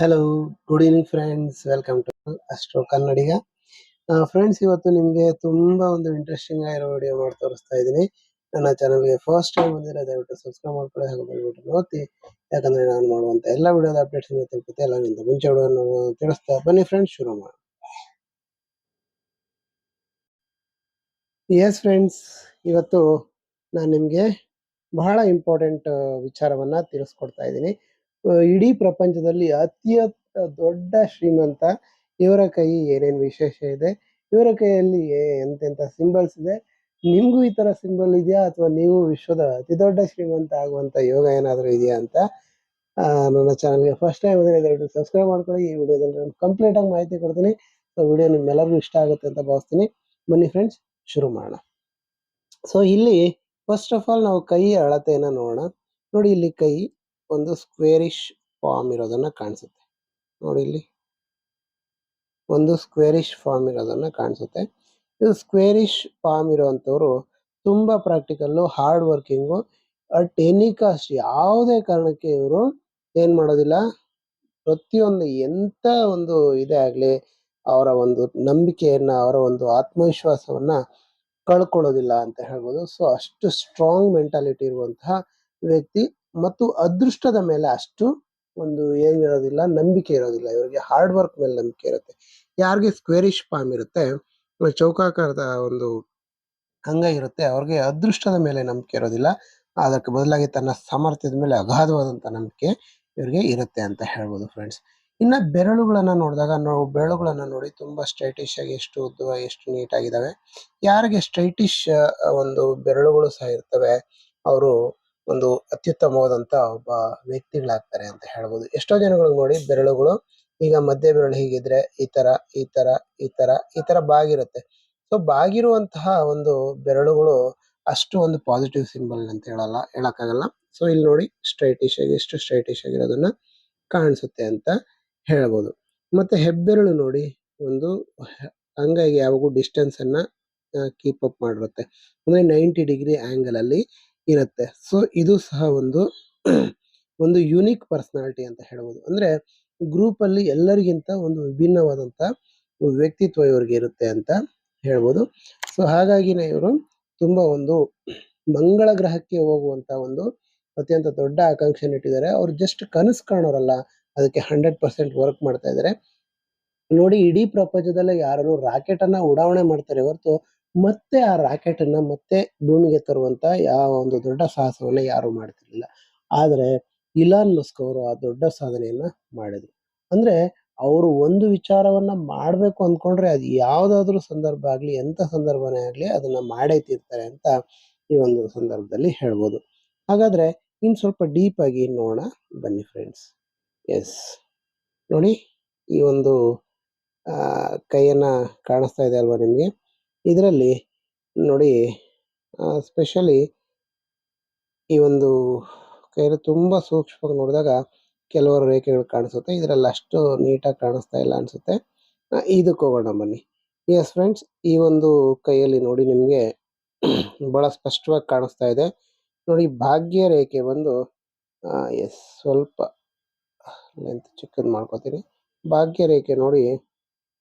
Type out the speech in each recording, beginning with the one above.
Hello, good evening friends. Welcome to astro Kannadiga. Friends, ಇವತ್ತು ನಿಮಗೆ ತುಂಬಾ ಒಂದು ಇಂಟ್ರೆಸ್ಟಿಂಗ್ ಆಗಿರೋ ವಿಡಿಯೋ ಮಾಡಿ ತೋರಿಸ್ತಾ ಇದ್ದೀನಿ. ನನ್ನ ಚಾನಲ್ಗೆ ಫಸ್ಟ್ ಟೈಮ್ ಬಂದಿರೋ ದಯವಿಟ್ಟು ಸಬ್ಸ್ಕ್ರೈಬ್ ಮಾಡ್ಕೊಳ್ಳಿ ಹಾಗೂ ಬೆಲ್ ಬಟನ್ ಒತ್ತಿ. ಯಾಕಂದ್ರೆ ನಾನು ಮಾಡುವಂತ ಎಲ್ಲ ವಿಡಿಯೋದ ಅಪ್ಡೇಟ್ಸ್ ನಿಮಗೆ ತಲುಪುತ್ತೆ. ಎಲ್ಲರಿಗಿಂತ ಮುಂಚೆ ವಿಡಿಯೋವನ್ನು ತಿಳಿಸ್ತಾ ಬನ್ನಿ ಫ್ರೆಂಡ್ಸ್, ಶುರು ಮಾಡೋಣ. ಎಸ್ ಫ್ರೆಂಡ್ಸ್, ಇವತ್ತು ನಾನು ನಿಮಗೆ ಬಹಳ ಇಂಪಾರ್ಟೆಂಟ್ ವಿಚಾರವನ್ನ ತಿಳಿಸ್ಕೊಡ್ತಾ ಇದ್ದೀನಿ. ಇಡೀ ಪ್ರಪಂಚದಲ್ಲಿ ದೊಡ್ಡ ಶ್ರೀಮಂತ, ಇವರ ಕೈ ಏನೇನು ವಿಶೇಷ ಇದೆ, ಇವರ ಕೈಯಲ್ಲಿ ಎಂತೆಂತ ಸಿಂಬಲ್ಸ್ ಇದೆ, ನಿಮ್ಗೂ ಈ ತರ ಸಿಂಬಲ್ ಇದೆಯಾ ಅಥವಾ ನೀವು ವಿಶ್ವದ ಅತಿ ದೊಡ್ಡ ಶ್ರೀಮಂತ ಆಗುವಂತ ಯೋಗ ಏನಾದರೂ ಇದೆಯಾ ಅಂತ ನನ್ನ ಚಾನಲ್ಗೆ ಫಸ್ಟ್ ಟೈಮ್ ದಯವಿಟ್ಟು ಸಬ್ಸ್ಕ್ರೈಬ್ ಮಾಡ್ಕೊಳ್ಳಿ. ಈ ವಿಡಿಯೋದಲ್ಲಿ ನಾನು ಕಂಪ್ಲೀಟ್ ಆಗಿ ಮಾಹಿತಿ ಕೊಡ್ತೀನಿ. ಸೊ ವಿಡಿಯೋ ನಿಮ್ಮೆಲ್ಲರಿಗೂ ಇಷ್ಟ ಆಗುತ್ತೆ ಅಂತ ಭಾವಿಸ್ತೀನಿ. ಬನ್ನಿ ಫ್ರೆಂಡ್ಸ್, ಶುರು ಮಾಡೋಣ. ಸೊ ಇಲ್ಲಿ ಫಸ್ಟ್ ಆಫ್ ಆಲ್ ನಾವು ಕೈ ಅಳತೆಯನ್ನ ನೋಡೋಣ. ನೋಡಿ, ಇಲ್ಲಿ ಕೈ ಒಂದು ಸ್ಕ್ವೇರಿಶ್ ಫಾರ್ಮ್ ಇರೋದನ್ನ ಕಾಣಿಸುತ್ತೆ. ನೋಡಿ, ಇಲ್ಲಿ ಒಂದು ಸ್ಕ್ವೇರಿಶ್ ಫಾರ್ಮ್ ಇರೋದನ್ನ ಕಾಣಿಸುತ್ತೆ. ಇದು ಸ್ಕ್ವೇರಿಶ್ ಫಾರ್ಮ್ ಇರುವಂತವ್ರು ತುಂಬಾ practical, hard working. At any cost, ಯಾವುದೇ ಕಾರಣಕ್ಕೆ ಇವರು ಏನ್ ಮಾಡೋದಿಲ್ಲ, ಪ್ರತಿಯೊಂದು ಎಂತ ಒಂದು ಇದೇ ಆಗ್ಲಿ ಅವರ ಒಂದು ನಂಬಿಕೆಯನ್ನ, ಅವರ ಒಂದು ಆತ್ಮವಿಶ್ವಾಸವನ್ನ ಕಳ್ಕೊಳ್ಳೋದಿಲ್ಲ ಅಂತ ಹೇಳ್ಬೋದು. ಸೊ ಅಷ್ಟು ಸ್ಟ್ರಾಂಗ್ ಮೆಂಟಾಲಿಟಿ ಇರುವಂತಹ ವ್ಯಕ್ತಿ, ಮತ್ತು ಅದೃಷ್ಟದ ಮೇಲೆ ಅಷ್ಟು ಒಂದು ಏನಿರೋದಿಲ್ಲ, ನಂಬಿಕೆ ಇರೋದಿಲ್ಲ. ಇವರಿಗೆ ಹಾರ್ಡ್ ವರ್ಕ್ ಮೇಲೆ ನಂಬಿಕೆ ಇರುತ್ತೆ. ಯಾರಿಗೆ ಸ್ಕ್ವೇರಿಶ್ ಪಾಮ್ ಇರುತ್ತೆ, ಚೌಕಾಕಾರದ ಒಂದು ಅಂಗ ಇರುತ್ತೆ, ಅವ್ರಿಗೆ ಅದೃಷ್ಟದ ಮೇಲೆ ನಂಬಿಕೆ ಇರೋದಿಲ್ಲ. ಅದಕ್ಕೆ ಬದಲಾಗಿ ತನ್ನ ಸಾಮರ್ಥ್ಯದ ಮೇಲೆ ಅಗಾಧವಾದಂತ ನಂಬಿಕೆ ಇವರಿಗೆ ಇರುತ್ತೆ ಅಂತ ಹೇಳ್ಬೋದು ಫ್ರೆಂಡ್ಸ್. ಇನ್ನ ಬೆರಳುಗಳನ್ನ ನೋಡಿದಾಗ, ಬೆರಳುಗಳನ್ನ ನೋಡಿ ತುಂಬಾ ಸ್ಟ್ರೈಟಿಶ್ ಆಗಿ, ಎಷ್ಟು ಉದ್ದ, ಎಷ್ಟು ನೀಟ್ ಆಗಿದಾವೆ. ಯಾರಿಗೆ ಸ್ಟ್ರೈಟಿಶ್ ಒಂದು ಬೆರಳುಗಳು ಸಹ ಇರ್ತವೆ, ಅವರು ಒಂದು ಅತ್ಯುತ್ತಮವಾದಂತ ಒಬ್ಬ ವ್ಯಕ್ತಿಗಳಾಗ್ತಾರೆ ಅಂತ ಹೇಳ್ಬೋದು. ಎಷ್ಟೋ ಜನಗಳಿಗೆ ನೋಡಿ ಬೆರಳುಗಳು ಈಗ ಮಧ್ಯ ಬೆರಳು ಹೀಗಿದ್ರೆ ಈ ತರ ಈ ತರ ಈ ತರ ಈ ತರ ಬಾಗಿರುತ್ತೆ. ಸೊ ಬಾಗಿರುವಂತಹ ಒಂದು ಬೆರಳುಗಳು ಅಷ್ಟು ಒಂದು ಪಾಸಿಟಿವ್ ಸಿಂಬಲ್ ಅಂತ ಹೇಳಕ್ಕಾಗಲ್ಲ. ಸೊ ಇಲ್ಲಿ ನೋಡಿ, ಸ್ಟ್ರೈಟಿಶ್ ಆಗಿ, ಎಷ್ಟು ಸ್ಟ್ರೈಟಿಶ್ ಆಗಿರೋದನ್ನ ಕಾಣಿಸುತ್ತೆ ಅಂತ ಹೇಳ್ಬೋದು. ಮತ್ತೆ ಹೆಬ್ಬೆರಳು ನೋಡಿ, ಒಂದು ಅಂಗೈಗೆ ಯಾವಾಗೂ ಡಿಸ್ಟೆನ್ಸ್ ಅನ್ನ ಕೀಪ್ ಅಪ್ ಮಾಡಿರುತ್ತೆ, ಅಂದ್ರೆ 90 ಡಿಗ್ರಿ ಆಂಗಲ್ ಅಲ್ಲಿ ಇರುತ್ತೆ. ಸೊ ಇದು ಸಹ ಒಂದು ಒಂದು ಯುನಿಕ್ ಪರ್ಸನಾಲಿಟಿ ಅಂತ ಹೇಳ್ಬೋದು. ಅಂದ್ರೆ ಗ್ರೂಪ್ ಅಲ್ಲಿ ಎಲ್ಲರಿಗಿಂತ ಒಂದು ವಿಭಿನ್ನವಾದಂತ ವ್ಯಕ್ತಿತ್ವ ಇವ್ರಿಗೆ ಇರುತ್ತೆ ಅಂತ ಹೇಳ್ಬೋದು. ಸೊ ಹಾಗಾಗಿನೇ ಇವರು ತುಂಬಾ ಒಂದು ಮಂಗಳ ಗ್ರಹಕ್ಕೆ ಹೋಗುವಂತ ಒಂದು ಅತ್ಯಂತ ದೊಡ್ಡ ಆಕಾಂಕ್ಷೆ ಇಟ್ಟಿದ್ದಾರೆ. ಅವ್ರು ಜಸ್ಟ್ ಕನಸು ಕಾಣೋರಲ್ಲ, ಅದಕ್ಕೆ 100% ವರ್ಕ್ ಮಾಡ್ತಾ ಇದ್ದಾರೆ. ನೋಡಿ, ಇಡೀ ಪ್ರಪಂಚದಲ್ಲೇ ಯಾರು ರಾಕೆಟ್ ಅನ್ನ ಉಡಾವಣೆ ಮಾಡ್ತಾರೆ ಹೊರತು ಮತ್ತೆ ಆ ರಾಕೆಟ್ ಅನ್ನ ಮತ್ತೆ ಭೂಮಿಗೆ ತರುವಂತ ಯಾವ ಒಂದು ದೊಡ್ಡ ಸಾಹಸವನ್ನ ಯಾರು ಮಾಡ್ತಿರ್ಲಿಲ್ಲ. ಆದ್ರೆ ಇಲಾನ್ ಮಸ್ಕ್ ಅವರು ಆ ದೊಡ್ಡ ಸಾಧನೆಯನ್ನ ಮಾಡಿದ್ರು. ಅಂದ್ರೆ ಅವರು ಒಂದು ವಿಚಾರವನ್ನ ಮಾಡ್ಬೇಕು ಅಂದ್ಕೊಂಡ್ರೆ ಅದು ಯಾವ್ದಾದ್ರು ಸಂದರ್ಭ ಆಗ್ಲಿ, ಎಂತ ಸಂದರ್ಭನೇ ಆಗ್ಲಿ, ಅದನ್ನ ಮಾಡೇ ತೀರ್ತಾರೆ ಅಂತ ಈ ಒಂದು ಸಂದರ್ಭದಲ್ಲಿ ಹೇಳ್ಬೋದು. ಹಾಗಾದ್ರೆ ಇನ್ ಸ್ವಲ್ಪ ಡೀಪ್ ಆಗಿ ನೋಡೋಣ ಬನ್ನಿ ಫ್ರೆಂಡ್ಸ್. ಎಸ್, ನೋಡಿ, ಈ ಒಂದು ಕೈಯನ್ನ ಕಾಣಿಸ್ತಾ ಇದೆ ಅಲ್ವಾ ನಿಮ್ಗೆ? ಇದರಲ್ಲಿ ನೋಡಿ, ಸ್ಪೆಷಲಿ ಈ ಒಂದು ಕೈಯಲ್ಲಿ ತುಂಬಾ ಸೂಕ್ಷ್ಮವಾಗಿ ನೋಡಿದಾಗ ಕೆಲವರು ರೇಖೆಗಳು ಕಾಣಿಸುತ್ತೆ. ಇದರಲ್ಲಿ ಅಷ್ಟು ನೀಟಾಗಿ ಕಾಣಿಸ್ತಾ ಇಲ್ಲ ಅನ್ಸುತ್ತೆ. ಇದಕ್ಕೆ ಹೋಗೋಣ ಬನ್ನಿ. ಎಸ್ ಫ್ರೆಂಡ್ಸ್, ಈ ಒಂದು ಕೈಯಲ್ಲಿ ನೋಡಿ ನಿಮ್ಗೆ ಬಹಳ ಸ್ಪಷ್ಟವಾಗಿ ಕಾಣಿಸ್ತಾ ಇದೆ. ನೋಡಿ, ಭಾಗ್ಯ ರೇಖೆ ಬಂದು ಎಸ್, ಸ್ವಲ್ಪ ಲೆಂತ್ ಚಿಕ್ಕದ್ ಮಾಡ್ಕೋತೀನಿ. ಭಾಗ್ಯ ರೇಖೆ ನೋಡಿ,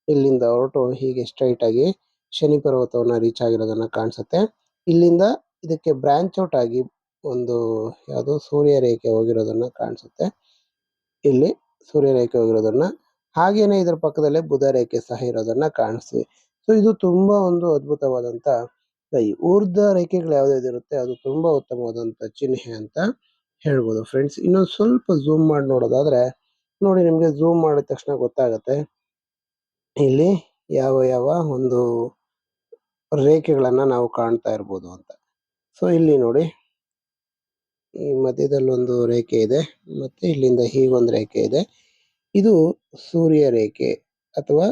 ಇಲ್ಲಿಂದ ಹೊರಟು ಹೀಗೆ ಸ್ಟ್ರೈಟ್ ಆಗಿ ಶನಿ ಪರ್ವತವನ್ನ ರೀಚ್ ಆಗಿರೋದನ್ನ ಕಾಣಿಸುತ್ತೆ. ಇಲ್ಲಿಂದ ಇದಕ್ಕೆ ಬ್ರಾಂಚ್ ಔಟ್ ಆಗಿ ಒಂದು ಯಾವುದು ಸೂರ್ಯ ರೇಖೆ ಹೋಗಿರೋದನ್ನ ಕಾಣಿಸುತ್ತೆ. ಇಲ್ಲಿ ಸೂರ್ಯ ರೇಖೆ ಹೋಗಿರೋದನ್ನ, ಹಾಗೇನೆ ಇದರ ಪಕ್ಕದಲ್ಲೇ ಬುಧ ರೇಖೆ ಸಹ ಇರೋದನ್ನ ಕಾಣಿಸ್ತೀವಿ. ಸೊ ಇದು ತುಂಬಾ ಒಂದು ಅದ್ಭುತವಾದಂತ ಕೈ. ಊರ್ಧ್ವ ರೇಖೆಗಳು ಯಾವ್ದಿರುತ್ತೆ ಅದು ತುಂಬಾ ಉತ್ತಮವಾದಂತ ಚಿಹ್ನೆ ಅಂತ ಹೇಳ್ಬೋದು ಫ್ರೆಂಡ್ಸ್. ಇನ್ನೊಂದು ಸ್ವಲ್ಪ ಝೂಮ್ ಮಾಡಿ ನೋಡೋದಾದ್ರೆ ನೋಡಿ, ನಿಮ್ಗೆ ಝೂಮ್ ಮಾಡಿದ ತಕ್ಷಣ ಗೊತ್ತಾಗತ್ತೆ ಇಲ್ಲಿ ಯಾವ ಯಾವ ಒಂದು ರೇಖೆಗಳನ್ನ ನಾವು ಕಾಣ್ತಾ ಇರ್ಬೋದು ಅಂತ. ಸೊ ಇಲ್ಲಿ ನೋಡಿ, ಈ ಮಧ್ಯದಲ್ಲಿ ಒಂದು ರೇಖೆ ಇದೆ, ಮತ್ತೆ ಇಲ್ಲಿಂದ ಹೀಗೊಂದು ರೇಖೆ ಇದೆ. ಇದು ಸೂರ್ಯ ರೇಖೆ ಅಥವಾ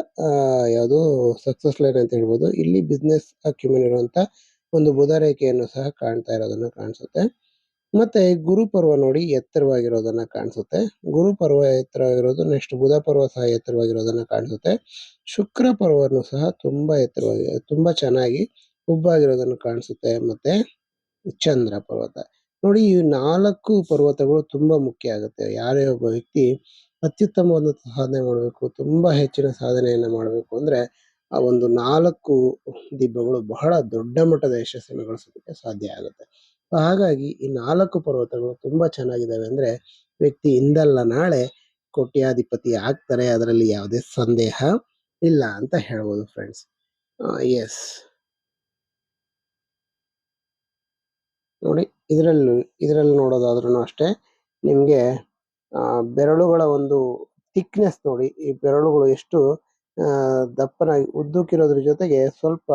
ಯಾವುದು ಸಕ್ಸಸ್ ಲೈನ್ ಅಂತ ಹೇಳ್ಬೋದು. ಇಲ್ಲಿ ಬಿಸ್ನೆಸ್ ಅಕ್ಯುಮೆನ್ ಇರುವಂತ ಒಂದು ಬುಧ ರೇಖೆಯನ್ನು ಸಹ ಕಾಣ್ತಾ ಇರೋದನ್ನ ಕಾಣಿಸುತ್ತೆ. ಮತ್ತೆ ಗುರು ಪರ್ವ ನೋಡಿ ಎತ್ತರವಾಗಿರೋದನ್ನ ಕಾಣಿಸುತ್ತೆ. ಗುರು ಪರ್ವ ಎತ್ತರವಾಗಿರೋದು, ನೆಕ್ಸ್ಟ್ ಬುಧ ಪರ್ವ ಸಹ ಎತ್ತರವಾಗಿರೋದನ್ನ ಕಾಣಿಸುತ್ತೆ. ಶುಕ್ರ ಪರ್ವನು ಸಹ ತುಂಬಾ ಎತ್ತರವಾಗಿ, ತುಂಬಾ ಚೆನ್ನಾಗಿ ಉಬ್ಬಾಗಿರೋದನ್ನ ಕಾಣಿಸುತ್ತೆ. ಮತ್ತೆ ಚಂದ್ರ ಪರ್ವತ ನೋಡಿ, ಈ 4 ಪರ್ವತಗಳು ತುಂಬಾ ಮುಖ್ಯ ಆಗುತ್ತೆ. ಯಾರೇ ಒಬ್ಬ ವ್ಯಕ್ತಿ ಅತ್ಯುತ್ತಮವಾದ ಸಾಧನೆ ಮಾಡಬೇಕು, ತುಂಬಾ ಹೆಚ್ಚಿನ ಸಾಧನೆಯನ್ನ ಮಾಡಬೇಕು ಅಂದ್ರೆ ಆ ಒಂದು 4 ದಿಬ್ಬಗಳು ಬಹಳ ದೊಡ್ಡ ಮಟ್ಟದ ಯಶಸ್ಸನ್ನು ಗಳಿಸೋದಕ್ಕೆ ಸಾಧ್ಯ ಆಗುತ್ತೆ. ಹಾಗಾಗಿ ಈ 4 ಪರ್ವತಗಳು ತುಂಬಾ ಚೆನ್ನಾಗಿದ್ದಾವೆ ಅಂದ್ರೆ ವ್ಯಕ್ತಿ ಇಂದಲ್ಲ ನಾಳೆ ಕೋಟ್ಯಾಧಿಪತಿ ಆಗ್ತಾರೆ, ಅದರಲ್ಲಿ ಯಾವುದೇ ಸಂದೇಹ ಇಲ್ಲ ಅಂತ ಹೇಳ್ಬೋದು ಫ್ರೆಂಡ್ಸ್. ಎಸ್, ನೋಡಿ ಇದರಲ್ಲಿ ನೋಡೋದಾದ್ರೂ ಅಷ್ಟೇ ನಿಮ್ಗೆ ಬೆರಳುಗಳ ಒಂದು ಥಿಕ್ನೆಸ್ ನೋಡಿ, ಈ ಬೆರಳುಗಳು ಎಷ್ಟು ದಪ್ಪನಾಗಿ ಉದ್ದಕ್ಕಿರೋದ್ರ ಜೊತೆಗೆ ಸ್ವಲ್ಪ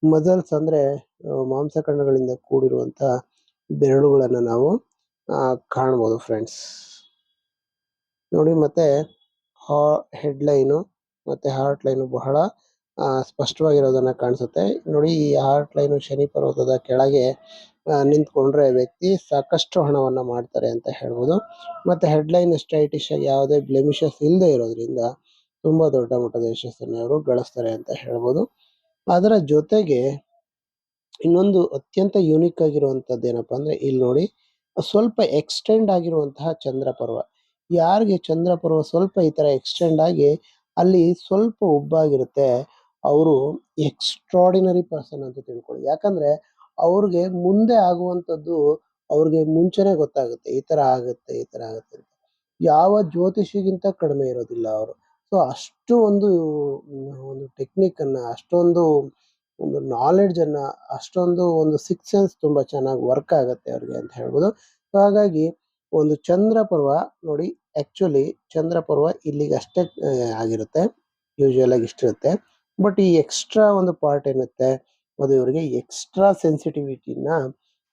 ಮಜಲ್ಸ್ ಅಂದ್ರೆ ಮಾಂಸಖಂಡಗಳಿಂದ ಕೂಡಿರುವಂತಹ ಬೆರಳುಗಳನ್ನ ನಾವು ಕಾಣ್ಬೋದು ಫ್ರೆಂಡ್ಸ್. ನೋಡಿ, ಮತ್ತೆ ಹೆಡ್ಲೈನು ಮತ್ತೆ ಹಾರ್ಟ್ ಲೈನು ಬಹಳ ಸ್ಪಷ್ಟವಾಗಿರೋದನ್ನ ಕಾಣಿಸುತ್ತೆ. ನೋಡಿ, ಈ ಹಾರ್ಟ್ ಲೈನು ಶನಿ ಪರ್ವತದ ಕೆಳಗೆ ನಿಂತ್ಕೊಂಡ್ರೆ ವ್ಯಕ್ತಿ ಸಾಕಷ್ಟು ಹಣವನ್ನ ಮಾಡ್ತಾರೆ ಅಂತ ಹೇಳ್ಬೋದು. ಮತ್ತೆ ಹೆಡ್ಲೈನ್ ಸ್ಟೈಟಿಶ್ ಆಗಿ ಯಾವುದೇ ಬ್ಲೆಮಿಷಸ್ ಇಲ್ಲದೆ ಇರೋದ್ರಿಂದ ತುಂಬಾ ದೊಡ್ಡ ಮಟ್ಟದ ಯಶಸ್ಸನ್ನು ಅವರು ಗಳಿಸ್ತಾರೆ ಅಂತ ಹೇಳ್ಬೋದು. ಅದರ ಜೊತೆಗೆ ಇನ್ನೊಂದು ಅತ್ಯಂತ ಯೂನಿಕ್ ಆಗಿರುವಂತದ್ದು ಏನಪ್ಪಾ ಅಂದ್ರೆ, ಇಲ್ಲಿ ನೋಡಿ ಸ್ವಲ್ಪ ಎಕ್ಸ್ಟೆಂಡ್ ಆಗಿರುವಂತಹ ಚಂದ್ರ ಪರ್ವ. ಯಾರಿಗೆ ಚಂದ್ರ ಪರ್ವ ಸ್ವಲ್ಪ ಈ ತರ ಎಕ್ಸ್ಟೆಂಡ್ ಆಗಿ ಅಲ್ಲಿ ಸ್ವಲ್ಪ ಉಬ್ಬಾಗಿರುತ್ತೆ, ಅವರು ಎಕ್ಸ್ಟ್ರಾಡಿನರಿ ಪರ್ಸನ್ ಅಂತ ತಿಳ್ಕೊಳ್ಳಿ. ಯಾಕಂದ್ರೆ ಅವ್ರಿಗೆ ಮುಂದೆ ಆಗುವಂತದ್ದು ಅವ್ರಿಗೆ ಮುಂಚೆನೆ ಗೊತ್ತಾಗುತ್ತೆ, ಈ ತರ ಆಗುತ್ತೆ ಈ ತರ ಆಗುತ್ತೆ ಅಂತ. ಯಾವ ಜ್ಯೋತಿಷಿಗಿಂತ ಕಡಿಮೆ ಇರೋದಿಲ್ಲ ಅವರು. ಸೊ ಅಷ್ಟು ಒಂದು ಟೆಕ್ನಿಕ್ ಅನ್ನ, ಅಷ್ಟೊಂದು ಒಂದು ನಾಲೆಡ್ಜ್ ಅನ್ನ, ಅಷ್ಟೊಂದು ಒಂದು ಸಿಕ್ಸ್ ಸೆನ್ಸ್ ತುಂಬಾ ಚೆನ್ನಾಗಿ ವರ್ಕ್ ಆಗುತ್ತೆ ಅವ್ರಿಗೆ ಅಂತ ಹೇಳ್ಬೋದು. ಸೊ ಹಾಗಾಗಿ ಒಂದು ಚಂದ್ರ ಪರ್ವ ನೋಡಿ, ಆಕ್ಚುಲಿ ಚಂದ್ರ ಪರ್ವ ಇಲ್ಲಿಗೆ ಅಷ್ಟೇ ಆಗಿರುತ್ತೆ, ಯೂಶುವಲ್ ಆಗಿ ಇಷ್ಟಿರುತ್ತೆ. ಬಟ್ ಈ ಎಕ್ಸ್ಟ್ರಾ ಒಂದು ಪಾರ್ಟ್ ಏನಿರುತ್ತೆ ಅದು ಇವರಿಗೆ ಎಕ್ಸ್ಟ್ರಾ ಸೆನ್ಸಿಟಿವಿಟಿನ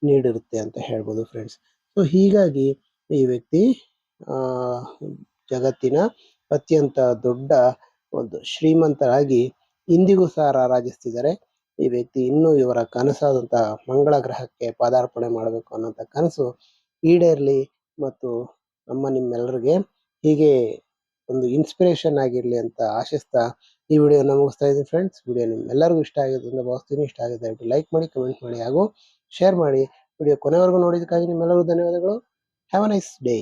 ನೀಡಿರುತ್ತೆ ಅಂತ ಹೇಳ್ಬೋದು ಫ್ರೆಂಡ್ಸ್. ಸೊ ಹೀಗಾಗಿ ಈ ವ್ಯಕ್ತಿ ಆ ಜಗತ್ತಿನ ಅತ್ಯಂತ ದೊಡ್ಡ ಒಂದು ಶ್ರೀಮಂತರಾಗಿ ಇಂದಿಗೂ ಸಹ ರಾರಾಜಿಸ್ತಿದ್ದಾರೆ. ಈ ವ್ಯಕ್ತಿ ಇನ್ನೂ ಇವರ ಕನಸಾದಂತಹ ಮಂಗಳ ಗ್ರಹಕ್ಕೆ ಪಾದಾರ್ಪಣೆ ಮಾಡಬೇಕು ಅನ್ನೋಂಥ ಕನಸು ಈಡೇರ್ಲಿ ಮತ್ತು ನಿಮ್ಮೆಲ್ಲರಿಗೆ ಹೀಗೆ ಒಂದು ಇನ್ಸ್ಪಿರೇಷನ್ ಆಗಿರ್ಲಿ ಅಂತ ಆಶಿಸ್ತಾ ಈ ವಿಡಿಯೋನ ಮುಗಿಸ್ತಾ ಇದ್ದೀನಿ ಫ್ರೆಂಡ್ಸ್. ವಿಡಿಯೋ ನಿಮ್ಮೆಲ್ಲರಿಗೂ ಇಷ್ಟ ಆಗಿದೆ ಅಂತ ಭಾವಿಸ್ತೀನಿ. ಇಷ್ಟ ಆಗಿದೆ ದಯವಿಟ್ಟು ಲೈಕ್ ಮಾಡಿ, ಕಮೆಂಟ್ ಮಾಡಿ ಹಾಗೂ ಶೇರ್ ಮಾಡಿ. ವಿಡಿಯೋ ಕೊನೆವರೆಗೂ ನೋಡಿದ್ದಕ್ಕಾಗಿ ನಿಮ್ಮೆಲ್ಲರಿಗೂ ಧನ್ಯವಾದಗಳು. Have a nice day.